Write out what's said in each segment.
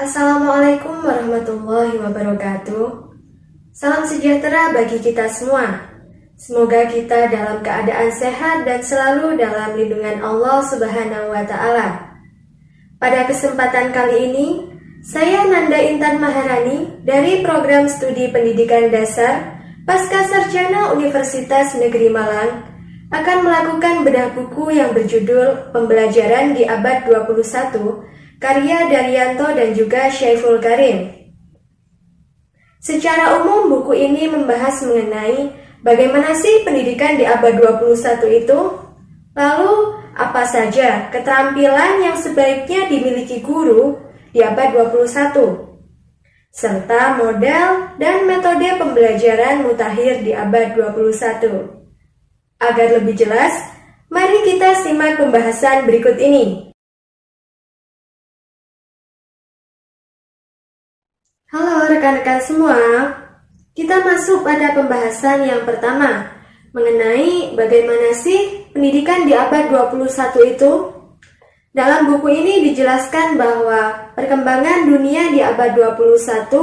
Assalamualaikum warahmatullahi wabarakatuh. Salam sejahtera bagi kita semua. Semoga kita dalam keadaan sehat dan selalu dalam lindungan Allah Subhanahu wa Ta'ala. Pada kesempatan kali ini, saya Nanda Intan Maharani dari Program Studi Pendidikan Dasar Pascasarjana Universitas Negeri Malang akan melakukan bedah buku yang berjudul Pembelajaran di Abad 21 karya Daryanto dan juga Syaiful Karim. Secara umum, buku ini membahas mengenai bagaimana sih pendidikan di abad 21 itu? Lalu, apa saja keterampilan yang sebaiknya dimiliki guru di abad 21? Serta model dan metode pembelajaran mutakhir di abad 21. Agar lebih jelas, mari kita simak pembahasan berikut ini. Halo rekan-rekan semua, kita masuk pada pembahasan yang pertama mengenai bagaimana sih pendidikan di abad 21 itu. Dalam buku ini dijelaskan bahwa perkembangan dunia di abad 21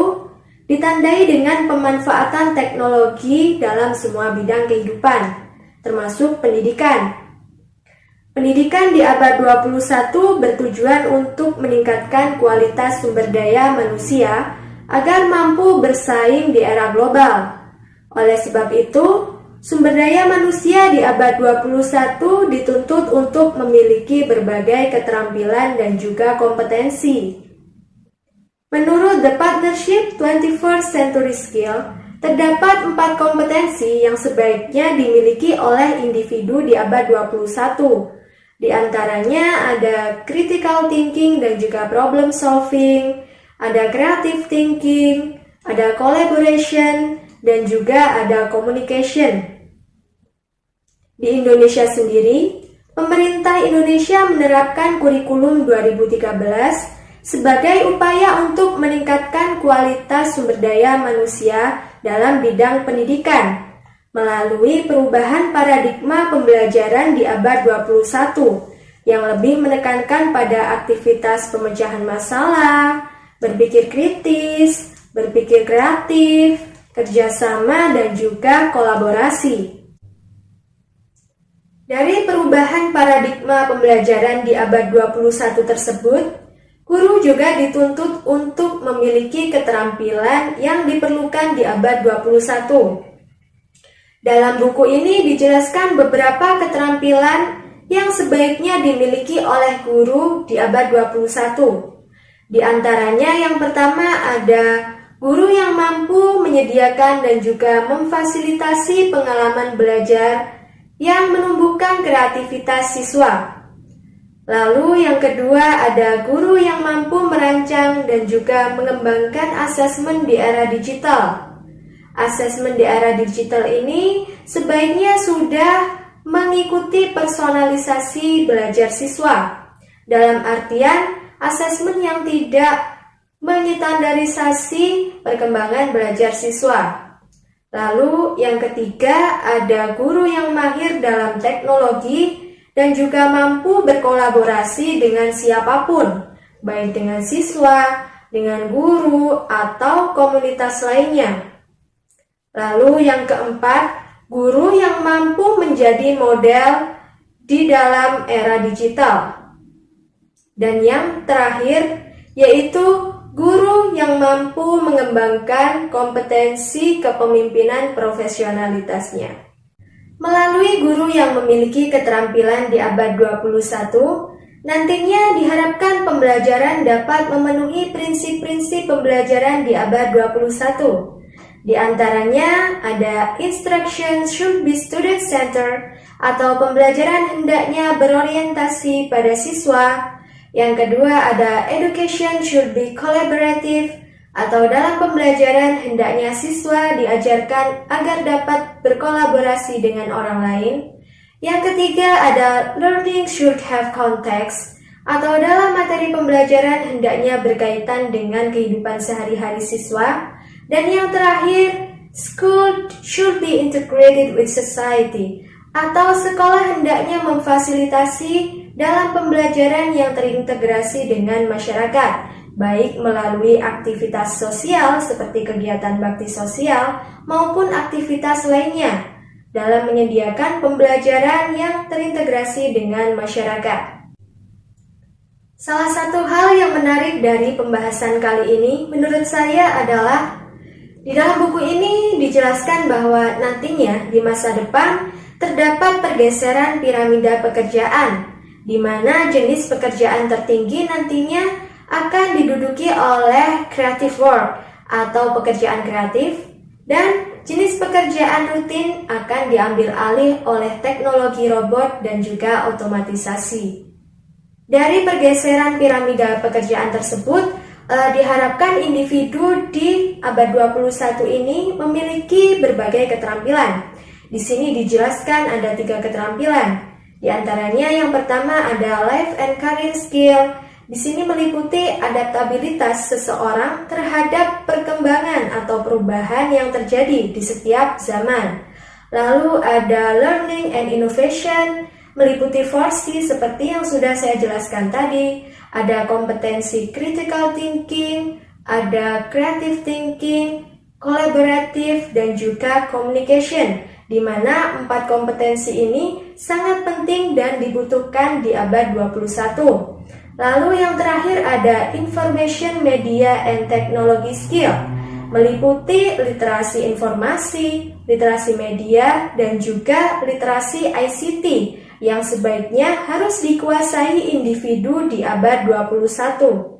ditandai dengan pemanfaatan teknologi dalam semua bidang kehidupan, termasuk pendidikan. Pendidikan di abad 21 bertujuan untuk meningkatkan kualitas sumber daya manusia agar mampu bersaing di era global. Oleh sebab itu, sumber daya manusia di abad 21 dituntut untuk memiliki berbagai keterampilan dan juga kompetensi. Menurut The Partnership 21st Century Skill, terdapat 4 kompetensi yang sebaiknya dimiliki oleh individu di abad 21. Di antaranya ada critical thinking dan juga problem solving, ada creative thinking, ada collaboration, dan juga ada communication. Di Indonesia sendiri, pemerintah Indonesia menerapkan kurikulum 2013 sebagai upaya untuk meningkatkan kualitas sumber daya manusia dalam bidang pendidikan melalui perubahan paradigma pembelajaran di abad 21 yang lebih menekankan pada aktivitas pemecahan masalah, berpikir kritis, berpikir kreatif, kerjasama, dan juga kolaborasi. Dari perubahan paradigma pembelajaran di abad 21 tersebut, guru juga dituntut untuk memiliki keterampilan yang diperlukan di abad 21. Dalam buku ini dijelaskan beberapa keterampilan yang sebaiknya dimiliki oleh guru di abad 21. Di antaranya yang pertama ada guru yang mampu menyediakan dan juga memfasilitasi pengalaman belajar yang menumbuhkan kreativitas siswa. Lalu yang kedua ada guru yang mampu merancang dan juga mengembangkan asesmen di era digital. Asesmen di era digital ini sebaiknya sudah mengikuti personalisasi belajar siswa. Dalam artian asesmen yang tidak menyetandarisasi perkembangan belajar siswa. Lalu yang ketiga ada guru yang mahir dalam teknologi dan juga mampu berkolaborasi dengan siapapun, baik dengan siswa, dengan guru, atau komunitas lainnya. Lalu yang keempat, guru yang mampu menjadi model di dalam era digital. Dan yang terakhir, yaitu guru yang mampu mengembangkan kompetensi kepemimpinan profesionalitasnya. Melalui guru yang memiliki keterampilan di abad 21, nantinya diharapkan pembelajaran dapat memenuhi prinsip-prinsip pembelajaran di abad 21. Di antaranya ada instruction should be student-centered atau pembelajaran hendaknya berorientasi pada siswa. Yang kedua ada education should be collaborative atau dalam pembelajaran hendaknya siswa diajarkan agar dapat berkolaborasi dengan orang lain. Yang ketiga ada learning should have context atau dalam materi pembelajaran hendaknya berkaitan dengan kehidupan sehari-hari siswa. Dan yang terakhir, school should be integrated with society atau sekolah hendaknya memfasilitasi dalam pembelajaran yang terintegrasi dengan masyarakat. baik melalui aktivitas sosial seperti kegiatan bakti sosial maupun aktivitas lainnya dalam menyediakan pembelajaran yang terintegrasi dengan masyarakat. Salah satu hal yang menarik dari pembahasan kali ini menurut saya adalah di dalam buku ini dijelaskan bahwa nantinya di masa depan terdapat pergeseran piramida pekerjaan, di mana jenis pekerjaan tertinggi nantinya akan diduduki oleh creative work atau pekerjaan kreatif, dan jenis pekerjaan rutin akan diambil alih oleh teknologi robot dan juga otomatisasi. Dari pergeseran piramida pekerjaan tersebut, diharapkan individu di abad 21 ini memiliki berbagai keterampilan. Di sini dijelaskan ada 3 keterampilan. Di antaranya yang pertama ada life and career skill. Di sini meliputi adaptabilitas seseorang terhadap perkembangan atau perubahan yang terjadi di setiap zaman. Lalu ada learning and innovation, meliputi 4C seperti yang sudah saya jelaskan tadi. Ada kompetensi critical thinking, ada creative thinking, collaborative, dan juga communication, di mana 4 kompetensi ini sangat penting dan dibutuhkan di abad 21. Lalu yang terakhir ada Information Media and Technology Skill, meliputi literasi informasi, literasi media, dan juga literasi ICT yang sebaiknya harus dikuasai individu di abad 21.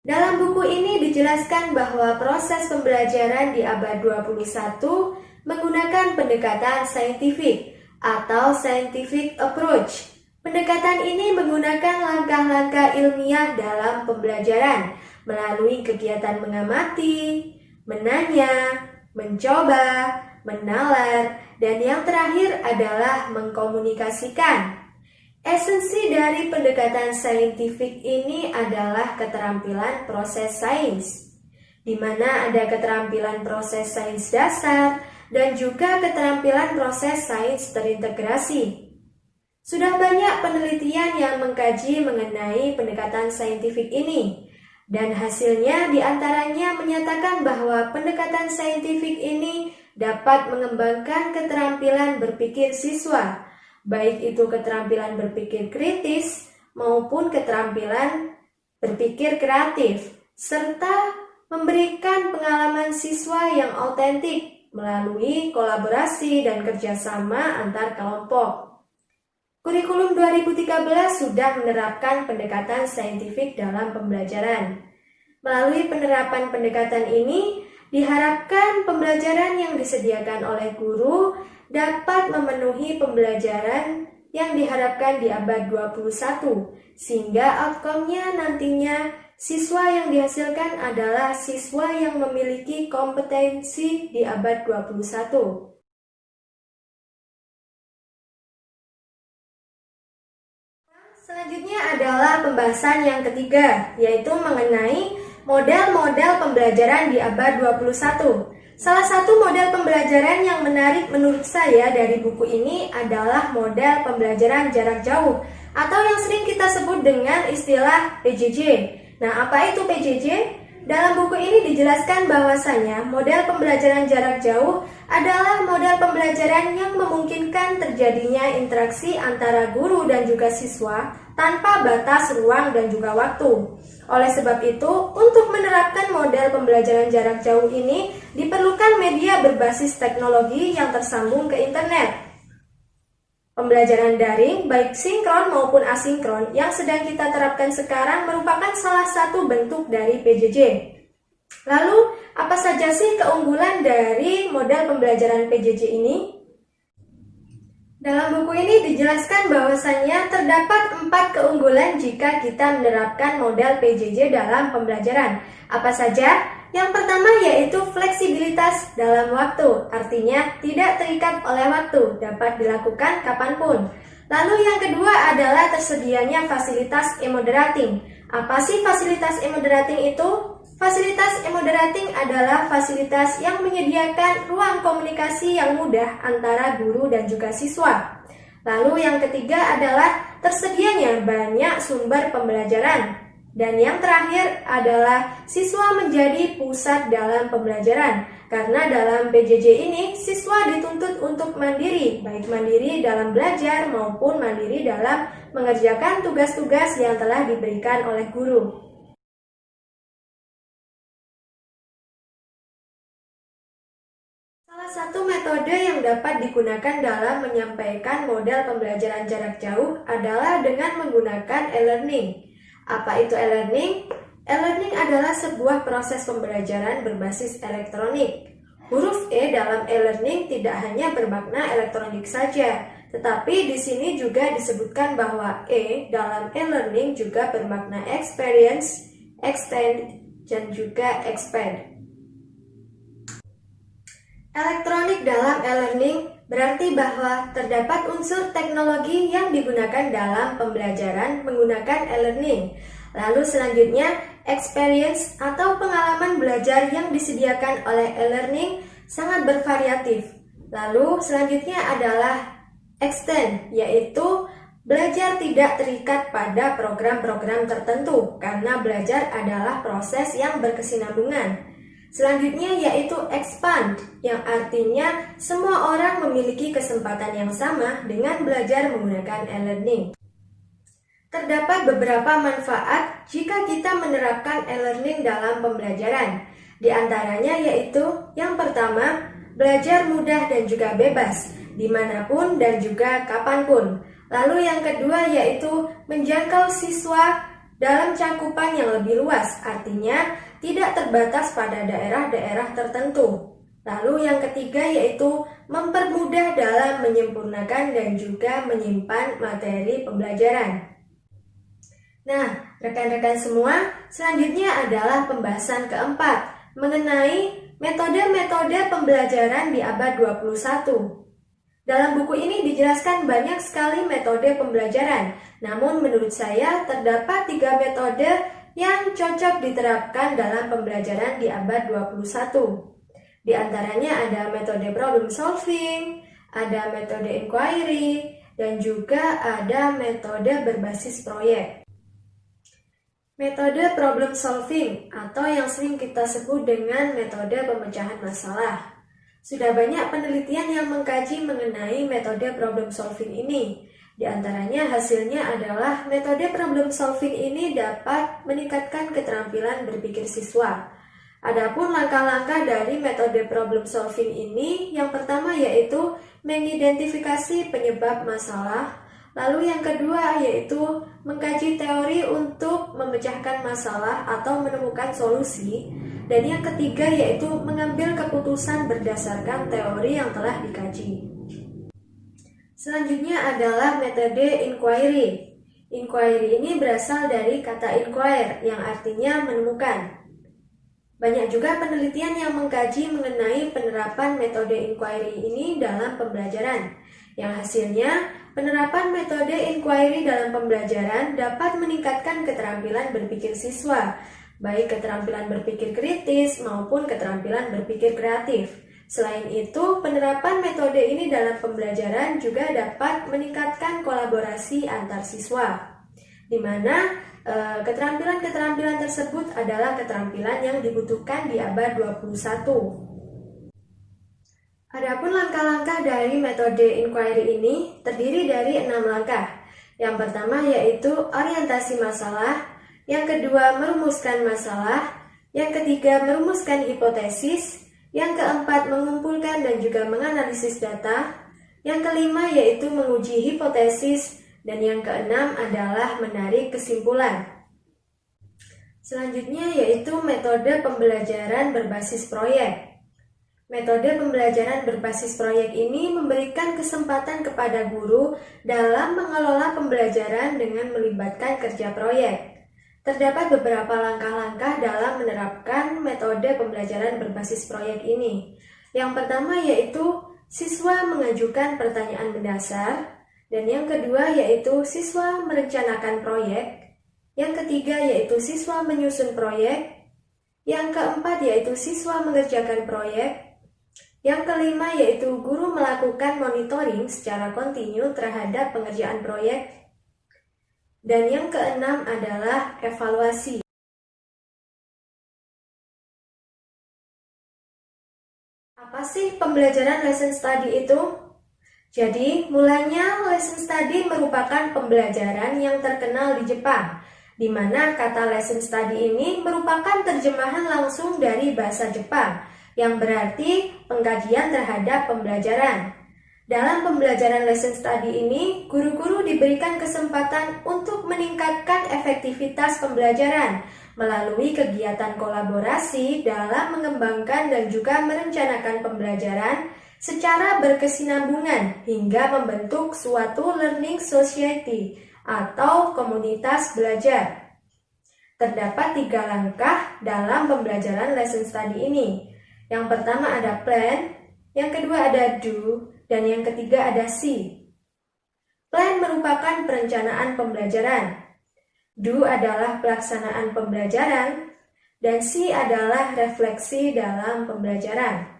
Dalam buku ini dijelaskan bahwa proses pembelajaran di abad 21 menggunakan pendekatan saintifik atau scientific approach. Pendekatan ini menggunakan langkah-langkah ilmiah dalam pembelajaran melalui kegiatan mengamati, menanya, mencoba, menalar, dan yang terakhir adalah mengkomunikasikan. Esensi dari pendekatan saintifik ini adalah keterampilan proses sains, di mana ada keterampilan proses sains dasar dan juga keterampilan proses sains terintegrasi. Sudah banyak penelitian yang mengkaji mengenai pendekatan saintifik ini, dan hasilnya diantaranya menyatakan bahwa pendekatan saintifik ini dapat mengembangkan keterampilan berpikir siswa, baik itu keterampilan berpikir kritis maupun keterampilan berpikir kreatif, serta memberikan pengalaman siswa yang autentik melalui kolaborasi dan kerjasama antar kelompok. Kurikulum 2013 sudah menerapkan pendekatan saintifik dalam pembelajaran. Melalui penerapan pendekatan ini, diharapkan pembelajaran yang disediakan oleh guru dapat memenuhi pembelajaran yang diharapkan di abad 21, sehingga outcome-nya nantinya siswa yang dihasilkan adalah siswa yang memiliki kompetensi di abad 21. Selanjutnya adalah pembahasan yang ketiga, yaitu mengenai model-model pembelajaran di abad 21. Salah satu model pembelajaran yang menarik menurut saya dari buku ini adalah model pembelajaran jarak jauh, atau yang sering kita sebut dengan istilah PJJ. Nah, apa itu PJJ? Dalam buku ini dijelaskan bahwasanya model pembelajaran jarak jauh adalah model pembelajaran yang memungkinkan terjadinya interaksi antara guru dan juga siswa tanpa batas ruang dan juga waktu. Oleh sebab itu, untuk menerapkan model pembelajaran jarak jauh ini diperlukan media berbasis teknologi yang tersambung ke internet. Pembelajaran daring, baik sinkron maupun asinkron, yang sedang kita terapkan sekarang merupakan salah satu bentuk dari PJJ. Lalu, apa saja sih keunggulan dari model pembelajaran PJJ ini? Dalam buku ini dijelaskan bahwasannya terdapat 4 keunggulan jika kita menerapkan model PJJ dalam pembelajaran. Apa saja? Yang pertama yaitu fleksibilitas dalam waktu, artinya tidak terikat oleh waktu, dapat dilakukan kapanpun. Lalu yang kedua adalah tersedianya fasilitas e-moderating. Apa sih fasilitas e-moderating itu? Fasilitas e-moderating adalah fasilitas yang menyediakan ruang komunikasi yang mudah antara guru dan juga siswa. Lalu yang ketiga adalah tersedianya banyak sumber pembelajaran. Dan yang terakhir adalah siswa menjadi pusat dalam pembelajaran. Karena dalam PJJ ini, siswa dituntut untuk mandiri, baik mandiri dalam belajar maupun mandiri dalam mengerjakan tugas-tugas yang telah diberikan oleh guru. Salah satu metode yang dapat digunakan dalam menyampaikan model pembelajaran jarak jauh adalah dengan menggunakan e-learning. Apa itu e-learning? E-learning adalah sebuah proses pembelajaran berbasis elektronik. Huruf E dalam e-learning tidak hanya bermakna elektronik saja, tetapi di sini juga disebutkan bahwa E dalam e-learning juga bermakna experience, extend, dan juga expand. Elektronik dalam e-learning berarti bahwa terdapat unsur teknologi yang digunakan dalam pembelajaran menggunakan e-learning. Lalu selanjutnya, experience atau pengalaman belajar yang disediakan oleh e-learning sangat bervariatif. Lalu selanjutnya adalah extend, yaitu belajar tidak terikat pada program-program tertentu karena belajar adalah proses yang berkesinambungan. Selanjutnya yaitu expand, yang artinya semua orang memiliki kesempatan yang sama dengan belajar menggunakan e-learning. Terdapat beberapa manfaat jika kita menerapkan e-learning dalam pembelajaran. Di antaranya yaitu yang pertama, belajar mudah dan juga bebas, dimanapun dan juga kapanpun. Lalu yang kedua yaitu menjangkau siswa dalam cakupan yang lebih luas, artinya tidak terbatas pada daerah-daerah tertentu. Lalu yang ketiga yaitu mempermudah dalam menyempurnakan dan juga menyimpan materi pembelajaran. Nah, rekan-rekan semua, selanjutnya adalah pembahasan keempat mengenai metode-metode pembelajaran di abad 21. Dalam buku ini dijelaskan banyak sekali metode pembelajaran, namun menurut saya terdapat 3 metode yang cocok diterapkan dalam pembelajaran di abad 21. Di antaranya ada metode problem solving, ada metode inquiry, dan juga ada metode berbasis proyek. Metode problem solving atau yang sering kita sebut dengan metode pemecahan masalah. Sudah banyak penelitian yang mengkaji mengenai metode problem solving ini. Di antaranya hasilnya adalah metode problem solving ini dapat meningkatkan keterampilan berpikir siswa. Adapun langkah-langkah dari metode problem solving ini, yang pertama yaitu mengidentifikasi penyebab masalah, lalu yang kedua yaitu mengkaji teori untuk memecahkan masalah atau menemukan solusi, dan yang ketiga yaitu mengambil keputusan berdasarkan teori yang telah dikaji. Selanjutnya adalah metode inquiry. Inquiry ini berasal dari kata inquire yang artinya menemukan. Banyak juga penelitian yang mengkaji mengenai penerapan metode inquiry ini dalam pembelajaran, yang hasilnya penerapan metode inquiry dalam pembelajaran dapat meningkatkan keterampilan berpikir siswa, baik keterampilan berpikir kritis maupun keterampilan berpikir kreatif. Selain itu, penerapan metode ini dalam pembelajaran juga dapat meningkatkan kolaborasi antar siswa, di mana keterampilan-keterampilan tersebut adalah keterampilan yang dibutuhkan di abad 21. Adapun langkah-langkah dari metode inquiry ini terdiri dari 6 langkah. Yang pertama yaitu orientasi masalah, yang kedua merumuskan masalah, yang ketiga merumuskan hipotesis, yang keempat mengumpulkan dan juga menganalisis data, yang kelima yaitu menguji hipotesis, dan yang keenam adalah menarik kesimpulan. Selanjutnya yaitu metode pembelajaran berbasis proyek. Metode pembelajaran berbasis proyek ini memberikan kesempatan kepada guru dalam mengelola pembelajaran dengan melibatkan kerja proyek. Terdapat beberapa langkah-langkah dalam menerapkan metode pembelajaran berbasis proyek ini. Yang pertama yaitu siswa mengajukan pertanyaan mendasar, dan yang kedua yaitu siswa merencanakan proyek, yang ketiga yaitu siswa menyusun proyek, yang keempat yaitu siswa mengerjakan proyek, Yang kelima yaitu guru melakukan monitoring secara kontinu terhadap pengerjaan proyek. Dan yang keenam adalah evaluasi. Apa sih pembelajaran lesson study itu? Jadi, mulanya lesson study merupakan pembelajaran yang terkenal di Jepang, di mana kata lesson study ini merupakan terjemahan langsung dari bahasa Jepang, yang berarti pengkajian terhadap pembelajaran. Dalam pembelajaran lesson study ini, guru-guru diberikan kesempatan untuk meningkatkan efektivitas pembelajaran melalui kegiatan kolaborasi dalam mengembangkan dan juga merencanakan pembelajaran secara berkesinambungan hingga membentuk suatu learning society atau komunitas belajar. Terdapat 3 langkah dalam pembelajaran lesson study ini. Yang pertama ada plan, yang kedua ada do, dan yang ketiga ada see. Plan merupakan perencanaan pembelajaran. Do adalah pelaksanaan pembelajaran, dan see adalah refleksi dalam pembelajaran.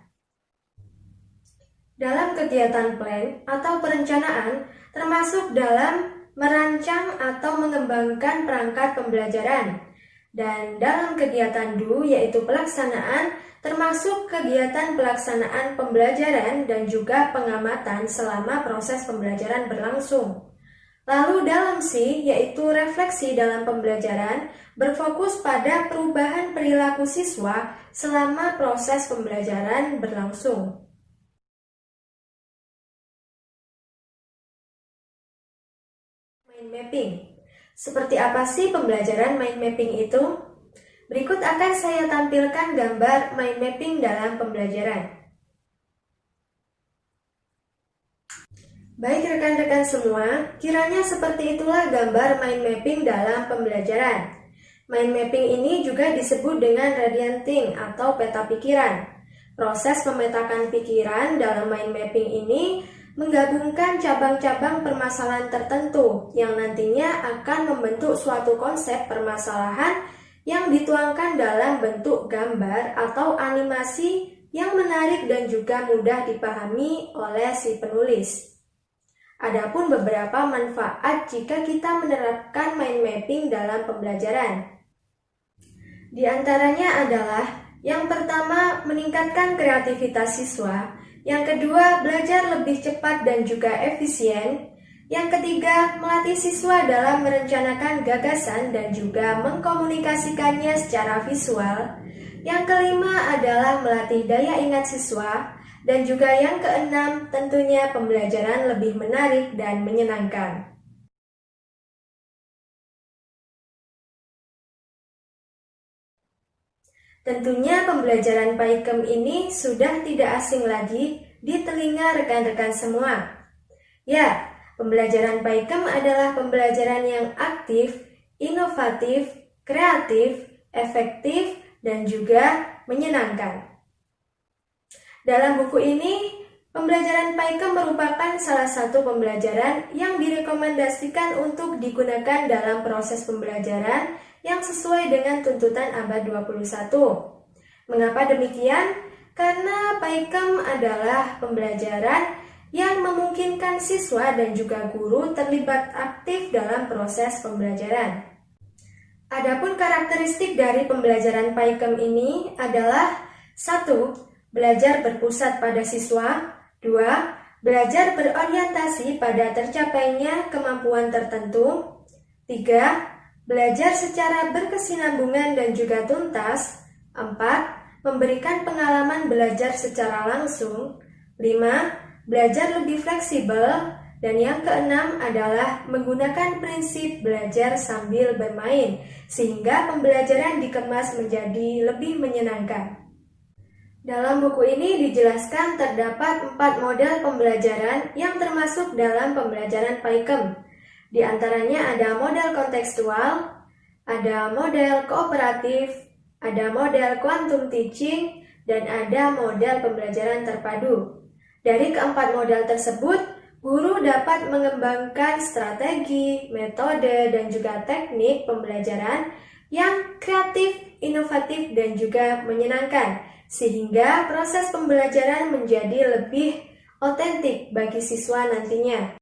Dalam kegiatan plan atau perencanaan, termasuk dalam merancang atau mengembangkan perangkat pembelajaran. Dan dalam kegiatan do, yaitu pelaksanaan, termasuk kegiatan pelaksanaan pembelajaran dan juga pengamatan selama proses pembelajaran berlangsung. Lalu dalam C, yaitu refleksi dalam pembelajaran, berfokus pada perubahan perilaku siswa selama proses pembelajaran berlangsung. Mind mapping. Seperti apa sih pembelajaran mind mapping itu? Berikut akan saya tampilkan gambar mind mapping dalam pembelajaran. Baik rekan-rekan semua, kiranya seperti itulah gambar mind mapping dalam pembelajaran. Mind mapping ini juga disebut dengan radianting atau peta pikiran. Proses memetakan pikiran dalam mind mapping ini menggabungkan cabang-cabang permasalahan tertentu yang nantinya akan membentuk suatu konsep permasalahan yang dituangkan dalam bentuk gambar atau animasi yang menarik dan juga mudah dipahami oleh si penulis. Adapun beberapa manfaat jika kita menerapkan mind mapping dalam pembelajaran. Di antaranya adalah yang pertama, meningkatkan kreativitas siswa. Yang kedua, belajar lebih cepat dan juga efisien. Yang ketiga, melatih siswa dalam merencanakan gagasan dan juga mengkomunikasikannya secara visual. Yang kelima adalah melatih daya ingat siswa. Dan juga yang keenam, tentunya pembelajaran lebih menarik dan menyenangkan. Tentunya pembelajaran PAIKEM ini sudah tidak asing lagi di telinga rekan-rekan semua. Ya, pembelajaran PAIKEM adalah pembelajaran yang aktif, inovatif, kreatif, efektif, dan juga menyenangkan. Dalam buku ini, pembelajaran PAIKEM merupakan salah satu pembelajaran yang direkomendasikan untuk digunakan dalam proses pembelajaran yang sesuai dengan tuntutan abad 21. Mengapa demikian? Karena PAIKEM adalah pembelajaran yang memungkinkan siswa dan juga guru terlibat aktif dalam proses pembelajaran. Adapun karakteristik dari pembelajaran PAIKEM ini adalah 1. Belajar berpusat pada siswa. 2. Belajar berorientasi pada tercapainya kemampuan tertentu. 3. Belajar secara berkesinambungan dan juga tuntas. 4. Memberikan pengalaman belajar secara langsung. 5. Belajar lebih fleksibel. Dan yang keenam adalah menggunakan prinsip belajar sambil bermain, sehingga pembelajaran dikemas menjadi lebih menyenangkan. Dalam buku ini dijelaskan terdapat 4 model pembelajaran yang termasuk dalam pembelajaran PAIKEM. Di antaranya ada model kontekstual, ada model kooperatif, ada model quantum teaching, dan ada model pembelajaran terpadu. Dari keempat model tersebut, guru dapat mengembangkan strategi, metode, dan juga teknik pembelajaran yang kreatif, inovatif, dan juga menyenangkan, sehingga proses pembelajaran menjadi lebih otentik bagi siswa nantinya.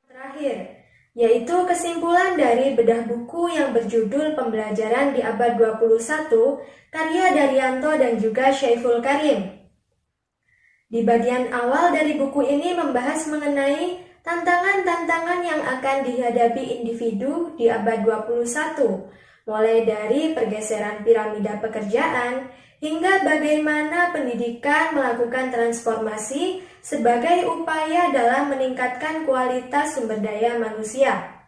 Terakhir, yaitu kesimpulan dari bedah buku yang berjudul Pembelajaran di Abad 21, karya Daryanto dan juga Syaiful Karim. Di bagian awal dari buku ini membahas mengenai tantangan-tantangan yang akan dihadapi individu di abad 21, mulai dari pergeseran piramida pekerjaan hingga bagaimana pendidikan melakukan transformasi sebagai upaya dalam meningkatkan kualitas sumber daya manusia.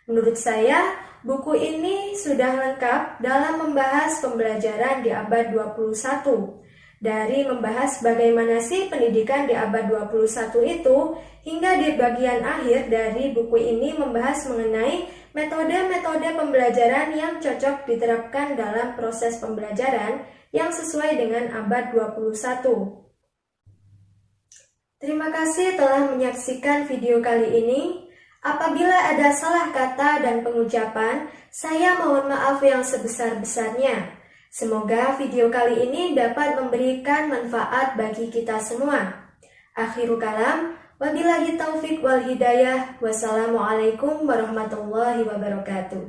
Menurut saya, buku ini sudah lengkap dalam membahas pembelajaran di abad 21. Dari membahas bagaimana sih pendidikan di abad 21 itu, hingga di bagian akhir dari buku ini membahas mengenai metode-metode pembelajaran yang cocok diterapkan dalam proses pembelajaran yang sesuai dengan abad 21. Terima kasih telah menyaksikan video kali ini. Apabila ada salah kata dan pengucapan, saya mohon maaf yang sebesar-besarnya. Semoga video kali ini dapat memberikan manfaat bagi kita semua. Akhirul kalam, wabillahi taufik wal hidayah. Wassalamualaikum warahmatullahi wabarakatuh.